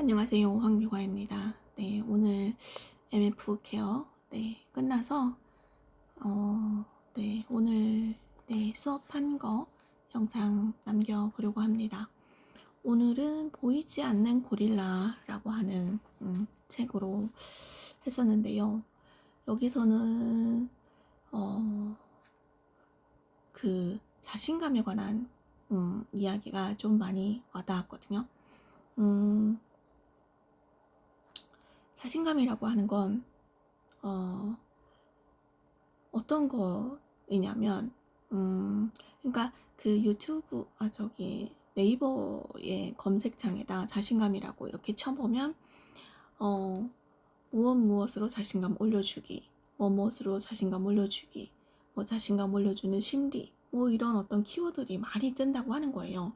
안녕하세요. 황유과입니다. 네, 오늘 MF 케어 끝나서 오늘 수업한 거 영상 남겨보려고 합니다. 오늘은 보이지 않는 고릴라라고 하는 책으로 했었는데요. 여기서는 그 자신감에 관한 이야기가 좀 많이 와닿았거든요. 자신감이라고 하는 건 어떤 거이냐면 그러니까 그 유튜브 네이버의 검색창에다 자신감이라고 이렇게 쳐보면 무엇으로 자신감 올려주기, 무엇으로 자신감 올려주기, 자신감 올려주는 심리, 이런 어떤 키워드들이 많이 뜬다고 하는 거예요.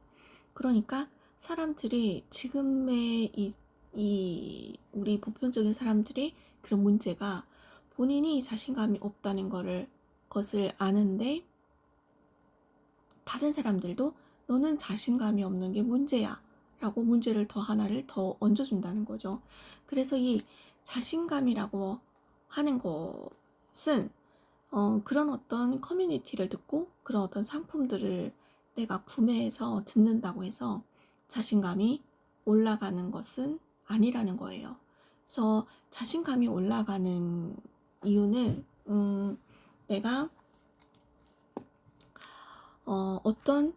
그러니까 사람들이 지금의 우리 보편적인 사람들이 그런 문제가 본인이 자신감이 없다는 것을 아는데 다른 사람들도 너는 자신감이 없는 게 문제야 라고 문제를 하나를 더 얹어준다는 거죠. 그래서 이 자신감이라고 하는 것은 그런 어떤 커뮤니티를 듣고 그런 어떤 상품들을 내가 구매해서 듣는다고 해서 자신감이 올라가는 것은 아니라는 거예요. 그래서 자신감이 올라가는 이유는 내가 어떤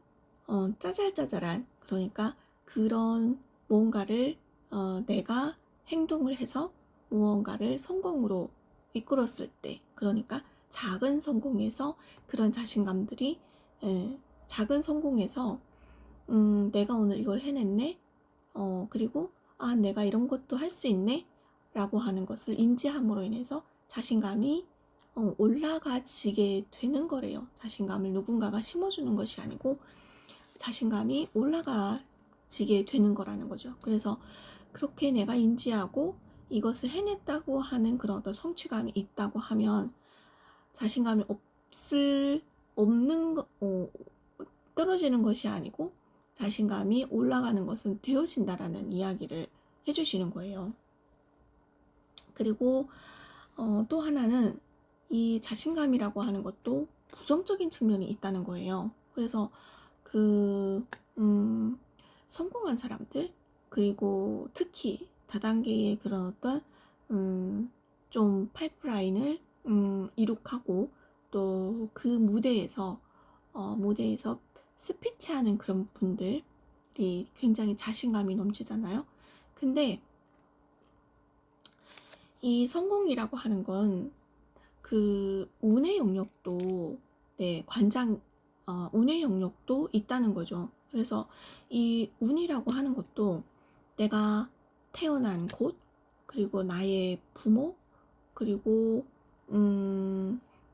짜잘짜잘한, 그러니까 그런 뭔가를 내가 행동을 해서 무언가를 성공으로 이끌었을 때, 그러니까 작은 성공에서 그런 자신감들이 작은 성공에서 내가 오늘 이걸 해냈네, 그리고 내가 이런 것도 할 수 있네 라고 하는 것을 인지함으로 인해서 자신감이 올라가지게 되는 거래요. 자신감을 누군가가 심어주는 것이 아니고 자신감이 올라가지게 되는 거라는 거죠. 그래서 그렇게 내가 인지하고 이것을 해냈다고 하는 그런 어떤 성취감이 있다고 하면 자신감이 떨어지는 것이 아니고 자신감이 올라가는 것은 되어진다라는 이야기를 해주시는 거예요. 그리고 또 하나는 이 자신감이라고 하는 것도 부정적인 측면이 있다는 거예요. 그래서 성공한 사람들, 그리고 특히 다단계의 그런 어떤 좀 파이프라인을 이룩하고 또 그 무대에서 스피치하는 그런 분들이 굉장히 자신감이 넘치잖아요. 근데 이 성공이라고 하는 건 그 운의 영역도 운의 영역도 있다는 거죠. 그래서 이 운이라고 하는 것도 내가 태어난 곳, 그리고 나의 부모, 그리고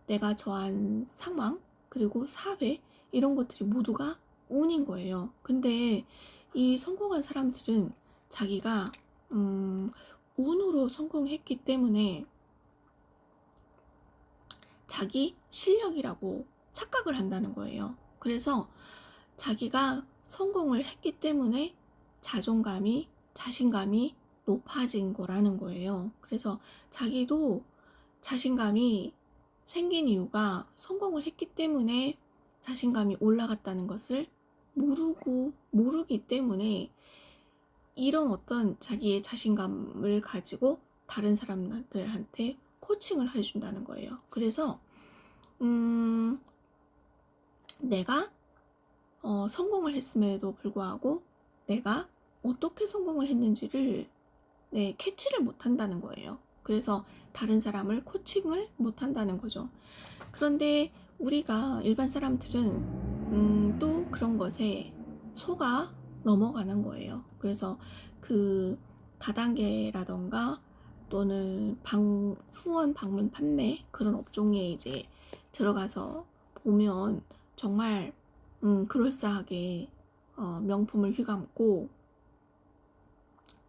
내가 처한 상황, 그리고 사회, 이런 것들이 모두가 운인 거예요. 근데 이 성공한 사람들은 자기가 운으로 성공했기 때문에 자기 실력이라고 착각을 한다는 거예요. 그래서 자기가 성공을 했기 때문에 자신감이 높아진 거라는 거예요. 그래서 자기도 자신감이 생긴 이유가 성공을 했기 때문에 자신감이 올라갔다는 것을 모르기 때문에 이런 어떤 자기의 자신감을 가지고 다른 사람들한테 코칭을 해준다는 거예요. 그래서 내가 성공을 했음에도 불구하고 내가 어떻게 성공을 했는지를 캐치를 못한다는 거예요. 그래서 다른 사람을 코칭을 못한다는 거죠. 그런데 우리가 일반 사람들은 또 그런 것에 속아 넘어가는 거예요. 그래서 그 다단계라던가 또는 후원 방문 판매 그런 업종에 이제 들어가서 보면 정말 그럴싸하게 명품을 휘감고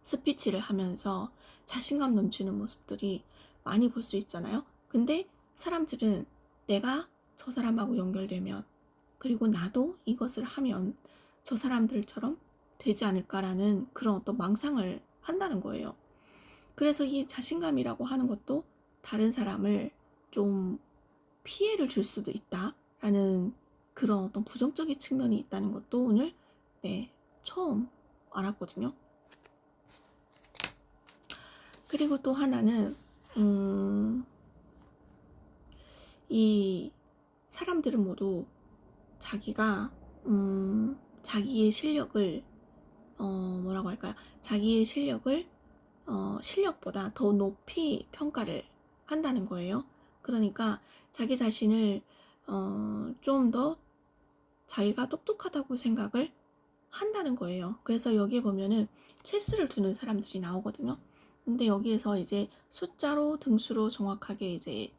스피치를 하면서 자신감 넘치는 모습들이 많이 볼 수 있잖아요. 근데 사람들은 내가 저 사람하고 연결되면, 그리고 나도 이것을 하면 저 사람들처럼 되지 않을까라는 그런 어떤 망상을 한다는 거예요. 그래서 이 자신감이라고 하는 것도 다른 사람을 좀 피해를 줄 수도 있다라는 그런 어떤 부정적인 측면이 있다는 것도 오늘 처음 알았거든요. 그리고 또 하나는 이 사람들은 모두 자기가 자기의 실력을 뭐라고 할까요? 자기의 실력을 실력보다 더 높이 평가를 한다는 거예요. 그러니까 자기 자신을 좀 더 자기가 똑똑하다고 생각을 한다는 거예요. 그래서 여기에 보면은 체스를 두는 사람들이 나오거든요. 근데 여기에서 이제 숫자로 등수로 정확하게 이제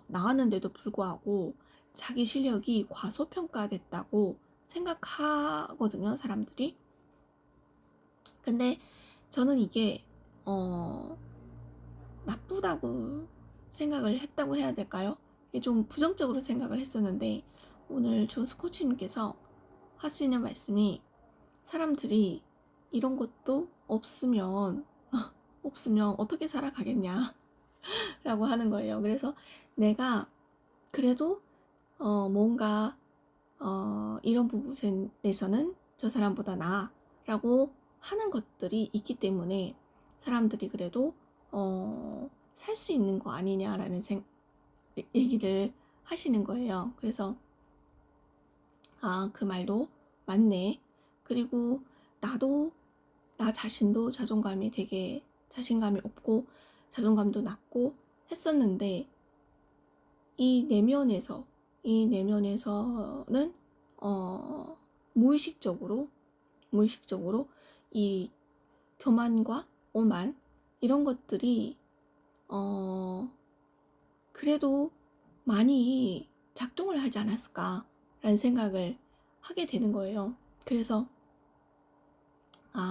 나왔는데도 불구하고 자기 실력이 과소평가됐다고 생각하거든요, 사람들이. 근데 저는 이게 나쁘다고 생각을 했다고 해야 될까요? 이게 좀 부정적으로 생각을 했었는데 오늘 준스 코치님께서 하시는 말씀이 사람들이 이런 것도 없으면 어떻게 살아가겠냐 라고 하는 거예요. 그래서 내가 그래도 뭔가 이런 부분에서는 저 사람보다 나아 라고 하는 것들이 있기 때문에 사람들이 그래도 살 수 있는 거 아니냐라는 얘기를 하시는 거예요. 그래서 그 말도 맞네. 그리고 나도 나 자신도 자존감이 되게 자신감이 없고 자존감도 낮고 했었는데 이 내면에서는 무의식적으로 이 교만과 오만 이런 것들이 그래도 많이 작동을 하지 않았을까라는 생각을 하게 되는 거예요. 그래서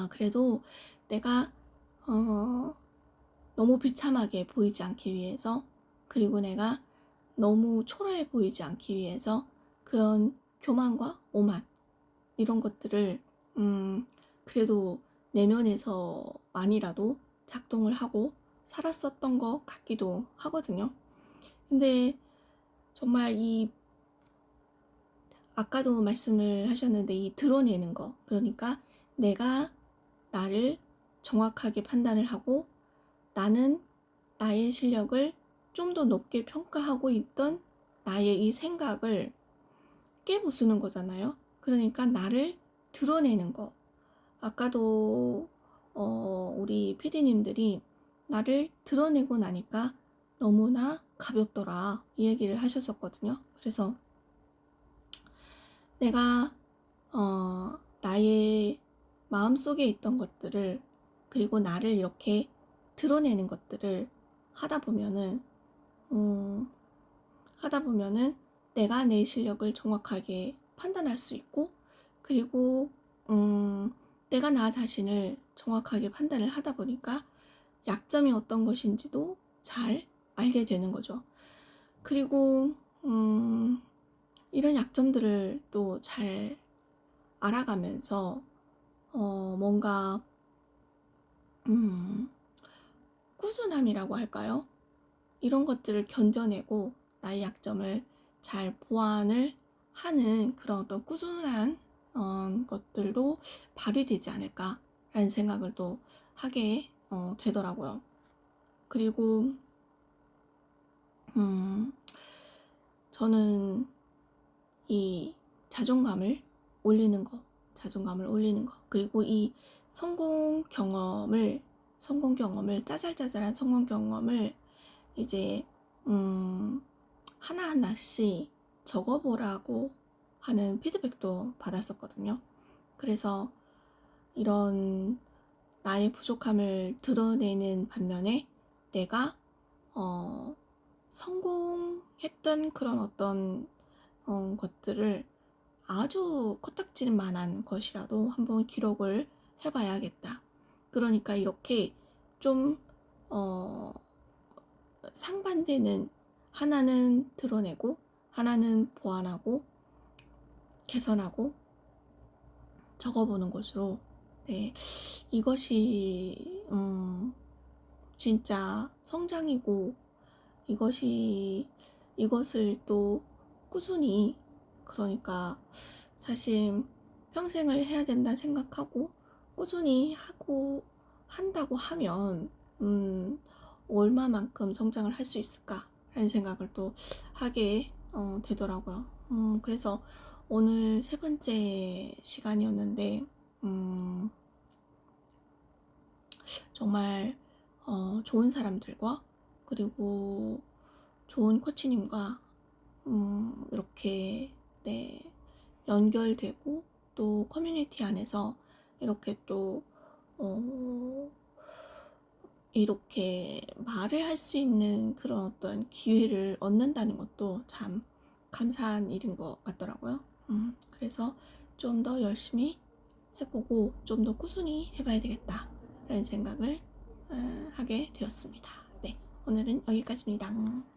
그래도 내가 너무 비참하게 보이지 않기 위해서 그리고 내가 너무 초라해 보이지 않기 위해서 그런 교만과 오만 이런 것들을 그래도 내면에서만이라도 작동을 하고 살았었던 것 같기도 하거든요. 근데 정말 아까도 말씀을 하셨는데 이 드러내는 거, 그러니까 내가 나를 정확하게 판단을 하고 나는 나의 실력을 좀 더 높게 평가하고 있던 나의 이 생각을 깨부수는 거잖아요. 그러니까 나를 드러내는 거. 아까도 우리 PD님들이 나를 드러내고 나니까 너무나 가볍더라 이 얘기를 하셨었거든요. 그래서 내가 나의 마음속에 있던 것들을 그리고 나를 이렇게 드러내는 것들을 하다 보면은 내가 내 실력을 정확하게 판단할 수 있고 그리고 내가 나 자신을 정확하게 판단을 하다 보니까 약점이 어떤 것인지도 잘 알게 되는 거죠. 그리고 이런 약점들을 또 잘 알아가면서 뭔가 꾸준함이라고 할까요? 이런 것들을 견뎌내고 나의 약점을 잘 보완을 하는 그런 어떤 꾸준한 것들도 발휘되지 않을까라는 생각을 또 하게 되더라고요. 그리고 저는 이 자존감을 올리는 거 그리고 이 성공 경험을 짜잘짜잘한 성공 경험을 이제 하나하나씩 적어보라고 하는 피드백도 받았었거든요. 그래서 이런 나의 부족함을 드러내는 반면에 내가 성공했던 그런 어떤 것들을 아주 코딱지만한 것이라도 한번 기록을 해봐야겠다. 그러니까 이렇게 좀 상반되는 하나는 드러내고 하나는 보완하고 개선하고 적어보는 것으로 네, 이것이 진짜 성장이고 이것을 또 꾸준히, 그러니까 사실 평생을 해야 된다 생각하고 꾸준히 하고 한다고 하면 얼마만큼 성장을 할 수 있을까라는 생각을 또 하게 되더라고요. 그래서 오늘 세 번째 시간이었는데 정말 좋은 사람들과 그리고 좋은 코치님과 이렇게 네, 연결되고 또 커뮤니티 안에서 이렇게 또 이렇게 말을 할 수 있는 그런 어떤 기회를 얻는다는 것도 참 감사한 일인 것 같더라고요. 그래서 좀 더 열심히 해보고 좀 더 꾸준히 해봐야 되겠다라는 생각을 하게 되었습니다. 네, 오늘은 여기까지입니다.